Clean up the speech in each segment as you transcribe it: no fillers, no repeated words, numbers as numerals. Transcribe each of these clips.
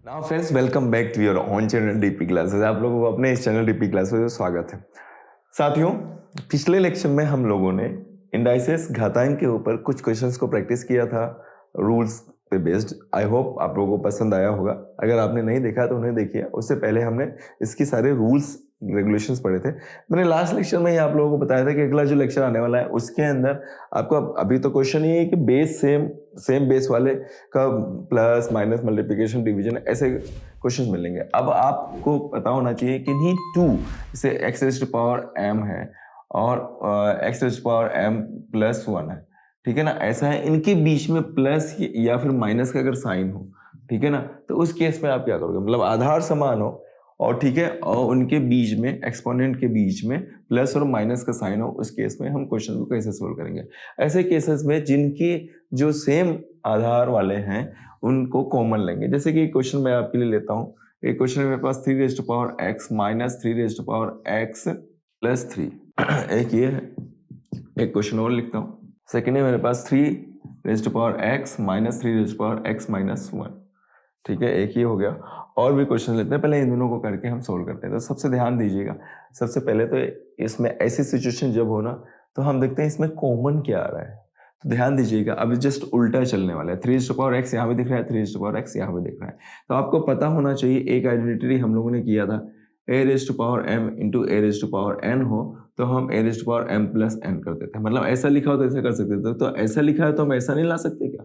Now friends, welcome back to your own channel DP classes. आप लोगों को अपने इस चैनल डीपी क्लासेस में स्वागत है। साथियों, पिछले लेक्चर में हम लोगों ने इंडाइसेस घातांक के ऊपर कुछ क्वेश्चंस को प्रैक्टिस किया था रूल्स पे बेस्ड। आई होप आप लोगों को पसंद आया होगा। अगर आपने नहीं देखा तो उन्हें देखिए। उससे पहले हमने इसकी सारे रूल्स रेगुलेशंस पढ़े थे। मैंने लास्ट लेक्चर में ही आप लोगों को बताया था कि अगला जो लेक्चर आने वाला है उसके अंदर आपको अभी तो क्वेश्चन ये है कि बेस सेम बेस वाले का प्लस माइनस मल्टीप्लिकेशन डिवीजन ऐसे क्वेश्चंस मिलेंगे। अब आपको पता होना चाहिए कि नहीं टू जैसे x raise to power m है और x raise to power m plus 1 है, ठीक है ना। ऐसा है, इनके बीच में प्लस या फिर माइनस का अगर साइन हो, ठीक है ना, तो उस केस में आप क्या करोगे, मतलब आधार समान हो और ठीक है और उनके बीच में एक्सपोनेंट के बीच में प्लस और माइनस का साइन हो, उस केस में हम क्वेश्चन को कैसे सोल्व करेंगे। ऐसे केसेस में जिनकी जो सेम आधार वाले हैं उनको कॉमन लेंगे। जैसे कि क्वेश्चन मैं आपके लिए लेता हूँ। एक क्वेश्चन है मेरे पास 3 raise to power x minus 3 raise to power x plus 3 एक ये है। एक क्वेश्चन और लिखता हूँ। सेकेंड है मेरे पास 3 raise to power x minus 3 raise to power x minus 1, ठीक है, एक ही हो गया। और भी क्वेश्चन लेते हैं, पहले इन दोनों को करके हम सोल्व करते हैं। तो सबसे ध्यान दीजिएगा, सबसे पहले तो इसमें ऐसी सिचुएशन जब हो ना तो हम देखते हैं इसमें कॉमन क्या आ रहा है। तो ध्यान दीजिएगा, अभी जस्ट उल्टा चलने वाला है। 3 टू पावर x यहाँ पे दिख रहा है, 3 टू पावर x यहाँ पे दिख रहा है। तो आपको पता होना चाहिए, एक आइडेंटिटी हम लोगों ने किया था, a raise to power m into a raise to power n हो तो हम a raise to power m plus n करते थे। मतलब ऐसा लिखा हो तो ऐसा कर सकते थे। तो ऐसा लिखा है तो हम ऐसा नहीं ला सकते क्या?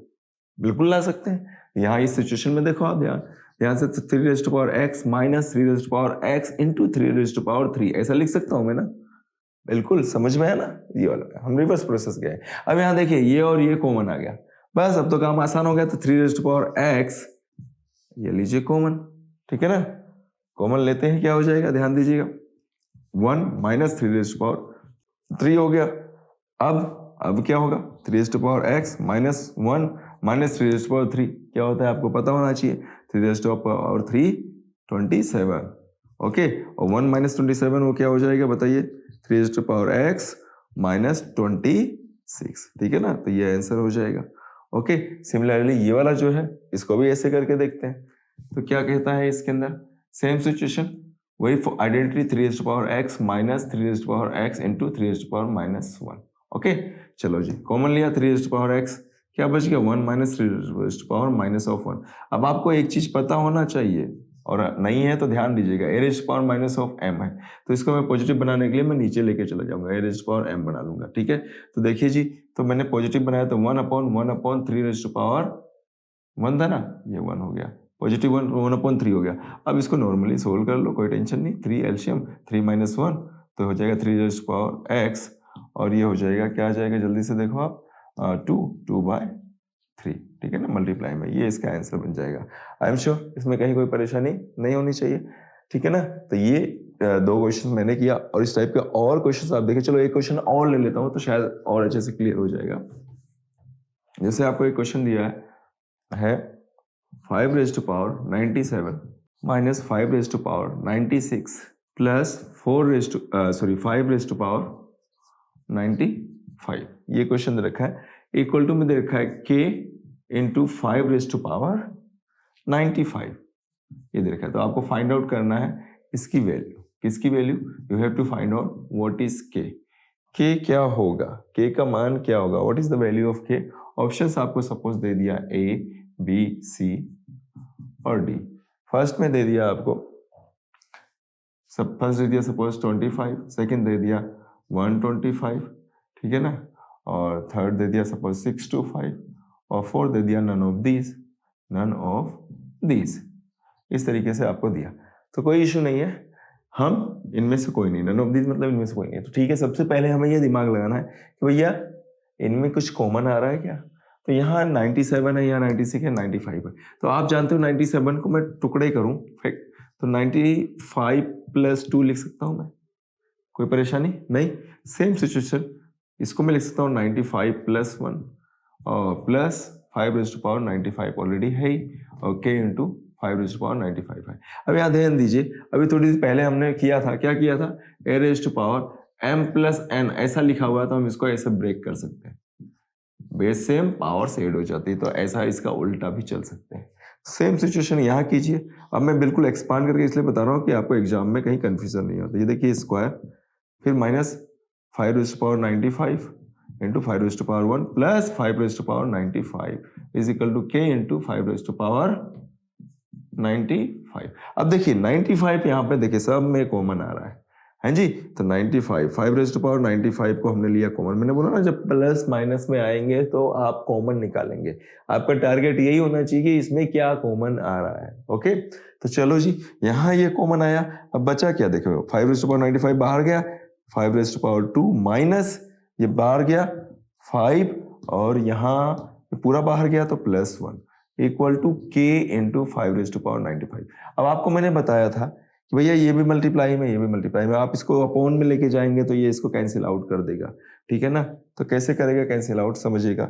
बिल्कुल ला सकते हैं। यहाँ इस सिचुएशन में देखो आप ध्यान से 3 raise to power x minus 3 raise to power x into 3 raise to power 3 ऐसा लिख सकता हूँ मैं ना। बिल्कुल समझ में है ना, ये वाला हम रिवर्स प्रोसेस गए। अब यहाँ देखिए ये और ये कॉमन आ गया, बस अब तो काम आसान हो गया। तो 3 रेज़ टू पावर x ये लीजिए कॉमन, ठीक है ना। कॉमन लेते हैं, क्या हो जाएगा ध्यान दीजिएगा, 1 माइनस 3 रेज़ टू पावर 3 हो गया। अब क्या होगा, 3 raise to power x minus 1 minus 3 raise to power 3 क्या होता है आपको पता होना चाहिए। 3 रेज़ टू पावर 3 27, ओके। और 1 माइनस 27 वो क्या हो जाएगा बताइए, 3 raise to power x minus 26, ठीक है ना। तो ये आंसर हो जाएगा, ओके। सिमिलरली ये वाला जो है इसको भी ऐसे करके देखते हैं। तो क्या कहता है इसके अंदर, सेम सिचुएशन, वही identity 3 raise to power x minus 3 raise to power x into 3 raise to power minus 1, okay. चलो जी, कॉमन लिया 3 रेज़ टू पावर x, क्या बच गया 1 minus 3 raise to power minus of 1। अब आपको एक चीज पता होना चाहिए और नहीं है तो ध्यान दीजिएगा, a raise to power minus of m है तो इसको मैं पॉजिटिव बनाने के लिए मैं नीचे लेके चला जाऊंगा, a raise to power m बना लूंगा, ठीक है। तो देखिए जी, तो मैंने पॉजिटिव बनाया तो 1/3 रेज़ टू पावर 1 था ना, ये 1 हो गया, पॉजिटिव 1/3 हो गया। अब इसको नॉर्मली सोल्व कर लो, कोई टेंशन नहीं। 3 एलसीएम 3 माइनस 1 तो हो जाएगा 3 रेज़ टू पावर x और ये हो जाएगा, क्या आ जाएगा जल्दी से देखो आप, 2/3, ठीक है ना, मल्टीप्लाई में ये इसका आंसर बन जाएगा। आई एम श्योर इसमें कहीं कोई परेशानी नहीं होनी चाहिए, ठीक है ना। तो ये दो क्वेश्चन मैंने किया और इस टाइप के और क्वेश्चन आप देखिए। चलो एक क्वेश्चन और ले लेता हूँ तो शायद और अच्छे से क्लियर हो जाएगा। जैसे आपको एक क्वेश्चन दिया है 5 raise to power 97 minus 5 raise to power 96 plus 5 raise to power 95, ये क्वेश्चन दे रखा है। इक्वल टू में दे रखा है k into 5 raise to power 95, ये दे रखा है। तो आपको फाइंड आउट करना है इसकी वैल्यू, किसकी value, you have to find out what is k। k क्या होगा, k का मान क्या होगा, what is the value of k। Options आपको सपोज दे दिया a b c और d। फर्स्ट में दे दिया आपको फर्स्ट दे दिया सपोज 25, सेकंड दे दिया 125, ठीक है ना, और थर्ड दे दिया सपोज 625 और फोर्थ दे दिया नन ऑफ दीज। इस तरीके से आपको दिया तो कोई इशू नहीं है, हम इनमें से कोई नहीं, नन ऑफ दीज मतलब इनमें से कोई नहीं। तो ठीक है, सबसे पहले हमें ये दिमाग लगाना है कि भैया इनमें कुछ कॉमन आ रहा है क्या। तो यहाँ 97 है, यहाँ 96 है, 95 है। तो आप जानते हो 97 को मैं टुकड़े करूं तो 95 प्लस 2 लिख सकता हूं मैं, कोई परेशानी नहीं। सेम सिचुएशन इसको मैं लिख सकता हूँ 95 प्लस 1 और plus 5 raise to power 95 already है ही और k into 5 raise to power 95 है। अब यहाँ ध्यान दीजिए, अभी थोड़ी देर पहले हमने किया था, क्या किया था, a raise to power m plus n ऐसा लिखा हुआ है तो हम इसको ऐसे ब्रेक कर सकते हैं, बेस सेम पावर से ऐड हो जाती है तो ऐसा इसका उल्टा भी चल सकते हैं। सेम सिचुएशन यहाँ कीजिए। अब मैं बिल्कुल एक्सपांड करके इसलिए बता रहा हूँ कि आपको एग्जाम में कहीं कंफ्यूजन नहीं होता। ये देखिए स्क्वायर, फिर minus 5�95 into 5⁻1 plus 5⁻95 is equal to k into 5⁻95। अब देखिए 95 यहाँ पे देखिए सब में कॉमन आ रहा है जी। तो 95 5⁻95 को हमने लिया कॉमन। मैंने बोला ना जब प्लस माइनस में आएंगे तो आप कॉमन निकालेंगे। आपका टारगेट यही होना चाहिए कि इसमें क्या कॉमन आ रहा है। ओके, तो चलो जी, यहाँ ये कॉमन आया। अब बचा क्या, देखो 5⁻95 बाहर गया, 5⁻2 माइनस ये बाहर गया 5 और यहाँ पूरा बाहर गया तो +1 इक्वल टू के इंटू 5⁻95। अब आपको मैंने बताया था कि भैया ये भी मल्टीप्लाई में, ये भी मल्टीप्लाई में, आप इसको अपॉन में लेके जाएंगे तो ये इसको कैंसिल आउट कर देगा। ठीक है ना, तो कैसे करेगा कैंसिल आउट, समझिएगा।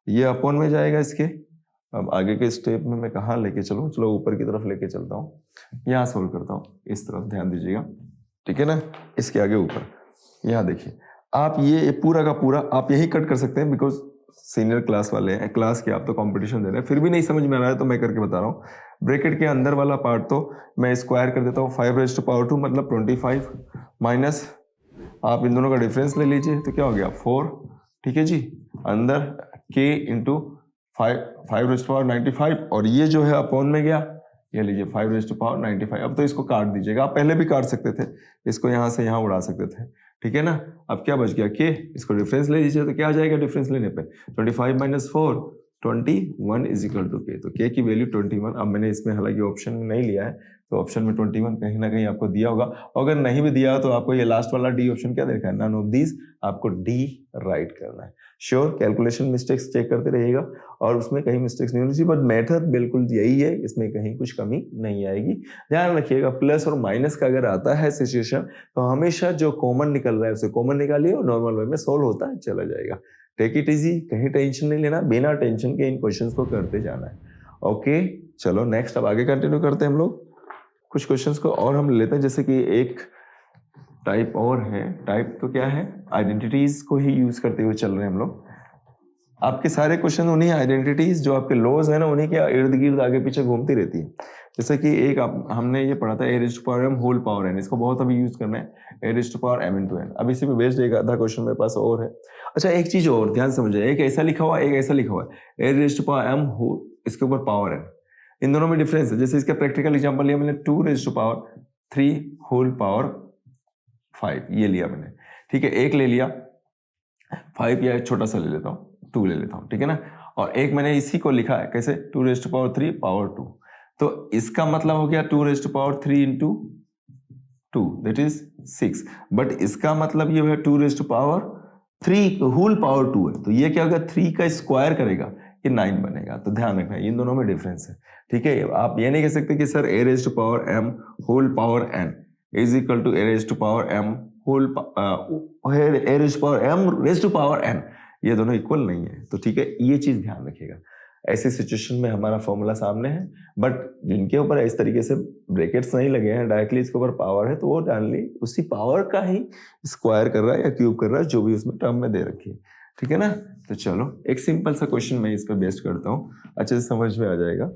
ये अपॉन में जाएगा इसके। अब आगे के स्टेप में मैं कहाँ लेके चलूँ, चलो ऊपर की तरफ लेके चलता हूँ, यहाँ सोल्व करता हूँ, इस तरफ ध्यान दीजिएगा। ठीक है ना, इसके आगे ऊपर यहाँ देखिए, आप ये पूरा का पूरा आप यही कट कर सकते हैं, बिकॉज सीनियर क्लास वाले हैं, क्लास के आप तो कंपटीशन दे रहे हैं, फिर भी नहीं समझ में आ रहा है तो मैं करके बता रहा हूँ। ब्रैकेट के अंदर वाला पार्ट तो मैं स्क्वायर कर देता हूँ, 5⁻2 मतलब 25 माइनस आप इन दोनों का डिफरेंस ले लीजिए तो क्या हो गया 4। ठीक है जी, अंदर के इंटू 5⁻95 और ये जो है अपॉन में गया, ये लीजिए 5⁻95। अब तो इसको काट दीजिएगा, आप पहले भी काट सकते थे, इसको यहाँ से यहाँ उड़ा सकते थे। ठीक है ना, अब क्या बच गया के, इसको डिफरेंस ले लीजिए तो क्या आ जाएगा डिफरेंस लेने पे 25 माइनस 4 21 इज इक्वल टू के। तो के की वैल्यू 21। अब मैंने इसमें हालांकि ऑप्शन नहीं लिया है तो ऑप्शन में 21 कहीं ना कहीं आपको दिया होगा, अगर नहीं भी दिया तो आपको ये लास्ट वाला डी ऑप्शन क्या देखा है, नन ऑफ दीज, आपको डी राइट करना है। श्योर कैलकुलेशन मिस्टेक्स चेक करते रहिएगा और उसमें कहीं मिस्टेक्स नहीं होनी चाहिए, बट मेथड बिल्कुल यही है, इसमें कहीं कुछ कमी नहीं आएगी। ध्यान रखिएगा प्लस और माइनस का अगर आता है सिचुएशन तो हमेशा जो कॉमन निकल रहा है उसे कॉमन निकालिए और नॉर्मल वे में सोल्व होता है चला जाएगा। टेक इट इजी, कहीं टेंशन नहीं लेना, बिना टेंशन के इन क्वेश्चंस को करते जाना है। ओके चलो नेक्स्ट, अब आगे कंटिन्यू करते हैं हम लोग कुछ क्वेश्चंस को और हम लेते हैं। जैसे कि एक टाइप और है, टाइप तो क्या है, आइडेंटिटीज को ही यूज करते हुए चल रहे हैं हम लोग। आपके सारे क्वेश्चन उन्हीं आइडेंटिटीज जो आपके लॉज है ना उन्हीं के इर्द गिर्द आगे पीछे घूमती रहती है। जैसे कि एक हमने ये पढ़ा था a⁻m होल पावर n, इसको बहुत अभी यूज करना है, a⁻m into n। अब इसी में बेस्ड एक आधा क्वेश्चन मेरे पास और है। अच्छा एक चीज और ध्यान समझिए, एक ऐसा लिखा हुआ है, एक ऐसा लिखा हुआ है, a⁻m होल, इसके ऊपर पावर n, इन दोनों में डिफरेंस है। जैसे इसका प्रैक्टिकल एग्जांपल लिया मैंने 2⁻3 होल पावर 5, ये लिया मैंने। ठीक है, एक ले लिया 5 या छोटा सा ले लेता हूँ 2 ले लेता हूँ। ठीक है ना, और एक मैंने इसी को लिखा है कैसे 2⁻3 पावर 2, तो इसका मतलब हो गया 2⁻3 इंटू 2 दैट इज 6, बट इसका मतलब ये है 2⁻3 होल पावर 2 है, तो ये क्या होगा 3 का स्क्वायर करेगा, ये 9 बनेगा। तो ध्यान रखना इन दोनों में डिफरेंस है। ठीक है, आप ये नहीं कह सकते कि sir a⁻m whole power n is equal to a⁻m whole a⁻m n, ये दोनों इक्वल नहीं है। तो ठीक है, ये चीज ध्यान रखिएगा। ऐसी सिचुएशन में हमारा फॉर्मूला सामने है, बट जिनके ऊपर इस तरीके से ब्रैकेट्स नहीं लगे हैं, डायरेक्टली इसके ऊपर पावर है, तो वो डायरेक्टली उसी पावर का ही स्क्वायर कर रहा है या क्यूब कर रहा है, जो भी उसमें टर्म में दे रखी है। ठीक है ना, तो चलो एक सिंपल सा क्वेश्चन मैं इस पर बेस्ड करता हूँ, अच्छे से समझ में आ जाएगा।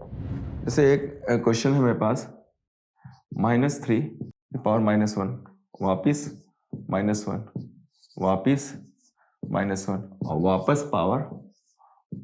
जैसे एक क्वेश्चन है मेरे पास, -3 पावर -1 वापिस -1 वापिस -1 और वापस पावर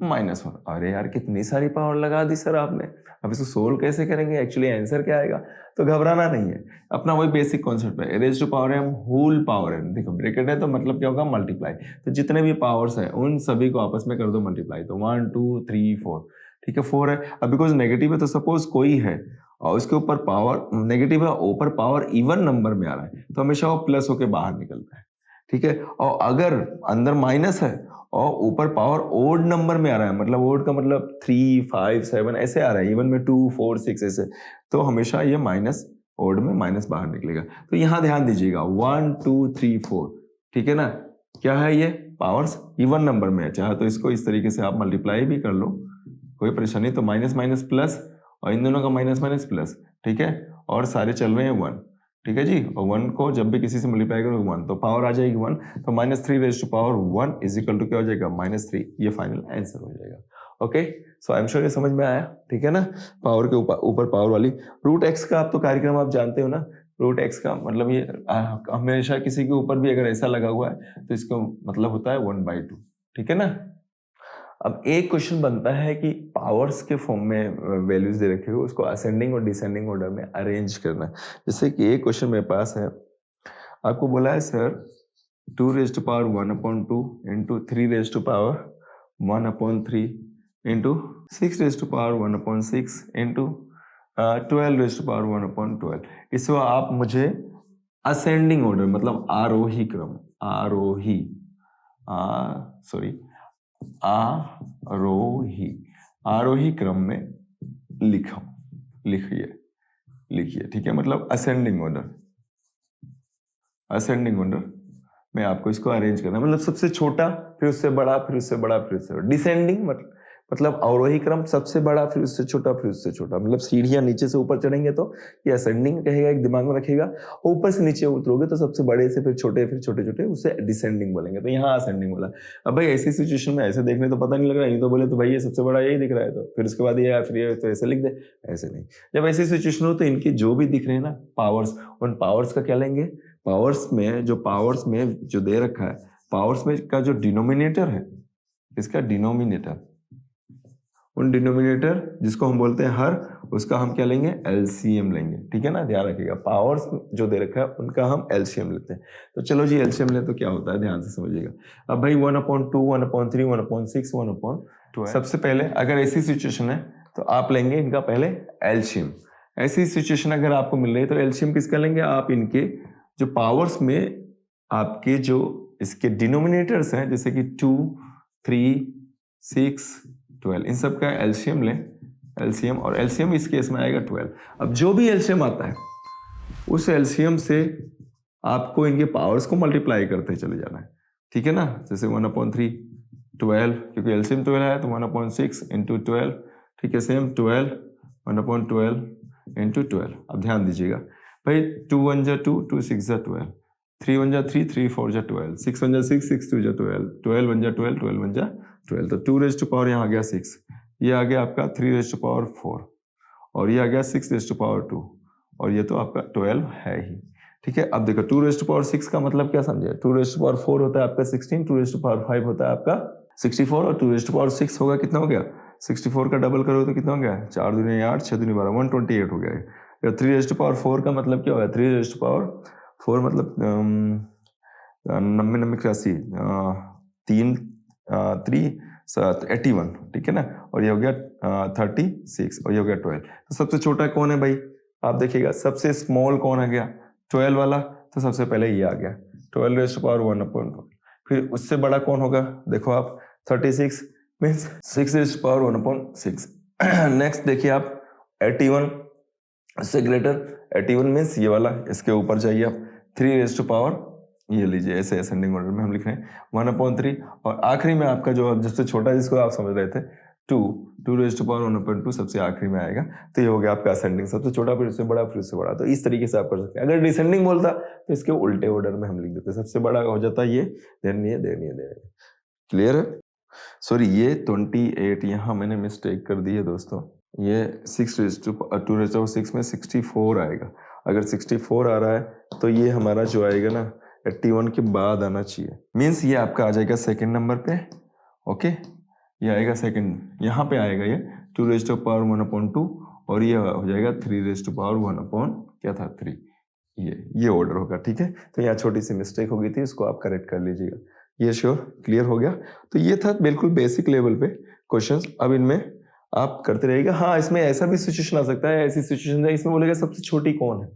-1। अरे यार कितनी सारी पावर लगा दी सर आपने, अब इसको सोल्व कैसे करेंगे, एक्चुअली आंसर क्या आएगा। तो घबराना नहीं है, अपना वही बेसिक कॉन्सेप्ट है, a⁻m होल पावर n। देखो ब्रैकेट है तो मतलब क्या होगा मल्टीप्लाई, तो जितने भी पावर्स हैं उन सभी को आपस में कर दो मल्टीप्लाई, तो 1 2 3 4। ठीक है 4 है, अब बिकॉज नेगेटिव है तो सपोज कोई है और उसके ऊपर पावर नेगेटिव है, ऊपर पावर इवन नंबर में आ रहा है तो हमेशा वो प्लस होके बाहर निकलता है। ठीक है, और अगर अंदर माइनस है और ऊपर पावर ओड नंबर में आ रहा है, मतलब ओड का मतलब 3 5 7 ऐसे आ रहा है, इवन में 2 4 6 ऐसे, तो हमेशा ये माइनस ओड में माइनस बाहर निकलेगा। तो यहाँ ध्यान दीजिएगा 1 2 3 4। ठीक है ना, क्या है ये पावर्स इवन नंबर में है, चाहे तो इसको इस तरीके से आप मल्टीप्लाई भी कर लो, कोई परेशानी। तो माइनस माइनस प्लस और इन दोनों का माइनस माइनस प्लस। ठीक है, और सारे चल रहे हैं 1। ठीक है जी, और 1 को जब भी किसी से मल्टीप्लाई करो 1 तो पावर आ जाएगी 1, तो -3 raise to power 1 is equal to क्या हो जाएगा -3, ये फाइनल आंसर हो जाएगा। Okay, so I am sure ये समझ में आया, ठीक है ना। पावर के ऊपर पावर वाली रूट एक्स का आप तो कार्यक्रम आप जानते हो ना। रूट एक्स का मतलब ये हमेशा किसी के ऊपर भी अगर ऐसा लगा हुआ है तो इसका मतलब होता है 1/2, ठीक है ना। अब एक क्वेश्चन बनता है कि पावर्स के फॉर्म में वैल्यूज दे रखे हो, उसको असेंडिंग और डिसेंडिंग ऑर्डर में अरेंज करना। जैसे कि एक क्वेश्चन मेरे पास है, आपको बोला है sir 2 raised to power 1/2 into 3 raised to power 1/3 into 6 raised to power 1/6 into 12 raised to power 1/12। इसको आप मुझे असेंडिंग ऑर्डर मतलब आरोही क्रम आरोही क्रम में लिखिए, ठीक है। मतलब असेंडिंग ऑर्डर में आपको इसको अरेंज करना, मतलब सबसे छोटा फिर उससे बड़ा फिर उससे बड़ा फिर उससे बड़ा। डिसेंडिंग मतलब अवरोही क्रम सबसे बड़ा फिर उससे छोटा फिर उससे छोटा, मतलब सीढ़ियां नीचे से ऊपर चढ़ेंगे तो ये असेंडिंग कहेगा, एक दिमाग में रखेगा। ऊपर से नीचे उतरोगे तो सबसे बड़े से फिर छोटे फिर छोटे छोटे, उसे डिसेंडिंग बोलेंगे। तो यहाँ असेंडिंग बोला। अब भाई ऐसी सिचुएशन में ऐसे देखने तो पता नहीं लग रहा है, तो बोले तो भाई ये सबसे बड़ा यही दिख रहा है, तो फिर उसके बाद ये फिर ये तो ऐसे लिख दे, ऐसे नहीं। जब ऐसी सिचुएशन हो तो इनके जो भी दिख रहे हैं ना पावर्स, उन पावर्स का क्या लेंगे, पावर्स में जो दे रखा है, पावर्स में का जो डिनोमिनेटर है, इसका डिनोमिनेटर, उन डिनोमिनेटर जिसको हम बोलते हैं हर, उसका हम क्या लेंगे, एलसीएम लेंगे, ठीक है ना। ध्यान रखिएगा, पावर्स जो दे रखा है उनका हम एलसीएम लेते हैं। तो चलो जी एलसीएम ले तो क्या होता है, ध्यान से समझिएगा। अब भाई 1/2 1/3 1/6 1/12। सबसे पहले अगर ऐसी सिचुएशन है तो आप लेंगे इनका पहले एलसीएम। ऐसी सिचुएशन अगर आपको मिल रही है तो एलसीएम किसका लेंगे, आप इनके जो पावर्स में आपके जो इसके डिनोमिनेटर्स हैं, जैसे कि 2 3 6 12, इन सब का एलसीएम लें, एलसीएम, और एलसीएम इस केस में आएगा 12। अब जो भी एलसीएम आता है उस एलसीएम से आपको इनके पावर्स को मल्टीप्लाई करते चले जाना है, ठीक है ना। जैसे 1/3 12, क्योंकि एलसीएम 12 है तो 1/6 इंटू 12, ठीक है। Same 12 1/12 into 12। अब ध्यान दीजिएगा भाई, 2 1 जा 2, 2 6 जा 12, 3 1 जा 3, 3 4 जा 12, 6 1 जा 6, 6 2 जा 12, 12 1 जा 12, 12 1 जा 12। तो 2 raised to power यहाँ आ गया 6, ये आ गया आपका 3 raised to power 4, और ये आ गया 6 raised to power 2, और ये तो आपका 12 है ही, ठीक है। अब देखो 2 raised to power 6 का मतलब क्या समझे, 2 raised to power 4 होता है आपका 16, 2 raised to power 5 होता है आपका 64, और 2 raised to power 6 होगा, कितना हो गया 64 का डबल करो तो कितना हो गया, 4 दूनी 8, 6 दूनी 12, 128 हो गया। 3 raised to power 4 का मतलब क्या होगा, 3 raised to power 4 मतलब 90 90 81, 81, ठीक है ना। और ये हो गया 36, और ये हो गया 12। तो सबसे छोटा कौन है भाई, आप देखिएगा सबसे स्मॉल कौन आ गया, 12 वाला। तो सबसे पहले ये आ गया 12 raised to power 1/12। फिर उससे बड़ा कौन होगा, देखो आप 36 means 6 raised to power 1/6। Next देखिए आप 81, उससे ग्रेटर 81 मीन्स ये वाला, इसके ऊपर जाइए आप 3 raised to power, ये लीजिए, ऐसे असेंडिंग ऑर्डर में हम लिख रहे हैं 1/3। और आखिरी में आपका जो सबसे छोटा जिसको आप समझ रहे थे 2 raised to power 1/2 सबसे आखिरी में आएगा। तो ये हो गया आपका असेंडिंग, सबसे छोटा फिर उससे बड़ा फिर उससे बड़ा। तो इस तरीके से आप कर सकते हैं। अगर डिसेंडिंग बोलता तो इसके उल्टे ऑर्डर में हम लिख देते, सबसे बड़ा हो जाता ये, देन ये, देन ये, देन। क्लियर है। सॉरी, ये 28 यहाँ मैंने मिस्टेक कर दी है दोस्तों, ये 6 raised to 2 raised to 6 में 64 आएगा। अगर 64 आ रहा है तो ये हमारा जो आएगा ना 81 के बाद आना चाहिए, मीन्स ये आपका आ जाएगा सेकंड नंबर पे। ओके, ये आएगा सेकंड, यहाँ पे आएगा ये 2 raised to power 1/2, और ये हो जाएगा 3 raised to power 1/3। ये ऑर्डर होगा, ठीक है। तो यहाँ छोटी सी मिस्टेक हो गई थी, उसको आप करेक्ट कर लीजिएगा। ये श्योर क्लियर हो गया। तो ये था बिल्कुल बेसिक लेवल पे क्वेश्चंस। अब इनमें आप करते रहिएगा। हाँ, इसमें ऐसा भी सिचुएशन आ सकता है, ऐसी सिचुएशन है इसमें बोलेगा सबसे छोटी कौन है,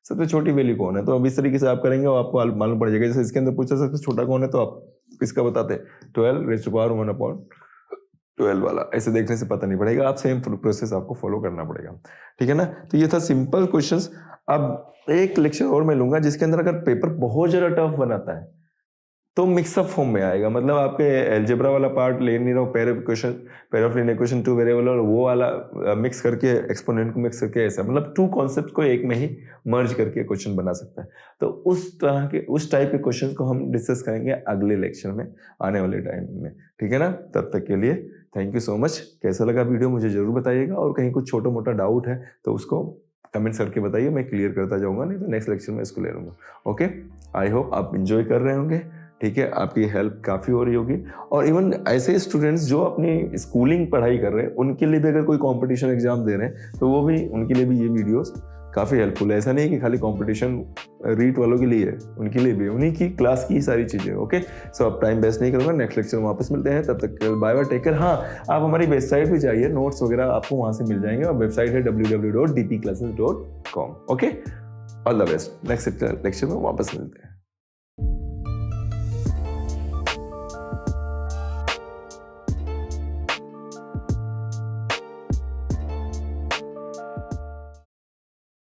सबसे छोटी वैल्यू कौन है। तो अब इस तरीके से आप करेंगे और आपको मालूम पड़ जाएगा। जैसे इसके अंदर पूछा सबसे छोटा कौन है, तो आप किसका बताते, 12 raised to power 1/12 वाला। ऐसे देखने से पता नहीं पड़ेगा, आप सेम प्रोसेस आपको फॉलो करना पड़ेगा, ठीक है ना। तो ये था सिंपल क्वेश्चंस। अब एक लेक्चर और मैं लूंगा जिसके अंदर अगर पेपर बहुत ज्यादा टफ बनाता है तो मिक्सअप फॉर्म में आएगा, मतलब आपके एल्जेब्रा वाला पार्ट ले नहीं रहा हूँ, pair of linear equation, two variable, और वो वाला मिक्स करके एक्सपोनेंट को मिक्स करके, ऐसा मतलब टू कॉन्सेप्ट को एक में ही मर्ज करके क्वेश्चन बना सकता है। तो उस टाइप के क्वेश्चन को हम डिस्कस करेंगे अगले लेक्चर में, आने वाले टाइम में, ठीक है ना। तब तक के लिए थैंक यू सो मच। कैसा लगा वीडियो मुझे जरूर बताइएगा, और कहीं कुछ छोटा मोटा डाउट है तो उसको कमेंट्स करके बताइए, मैं क्लियर करता जाऊंगा, नहीं तो नेक्स्ट लेक्चर में इसको ले लूँगा। ओके, आई होप आप इंजॉय कर रहे होंगे, ठीक है, आपकी हेल्प काफ़ी हो रही होगी। और इवन ऐसे स्टूडेंट्स जो अपनी स्कूलिंग पढ़ाई कर रहे हैं, उनके लिए भी अगर कोई कंपटीशन एग्जाम दे रहे हैं तो वो भी, उनके लिए भी ये वीडियोस काफ़ी हेल्पफुल है। ऐसा नहीं कि खाली कंपटीशन रीट वालों के लिए है, उनके लिए भी, उन्हीं की क्लास की सारी चीज़ें। ओके, सो अब टाइम वेस्ट नहीं करूँगा, नेक्स्ट लेक्चर में वापस मिलते हैं, तब तक बाय बाय, टेक केयर। हाँ, आप हमारी वेबसाइट भी जाइए, नोट्स वगैरह आपको वहाँ से मिल जाएंगे, और वेबसाइट है www.dpclasses.com। Okay, all the best, next lecture में वापस मिलते हैं।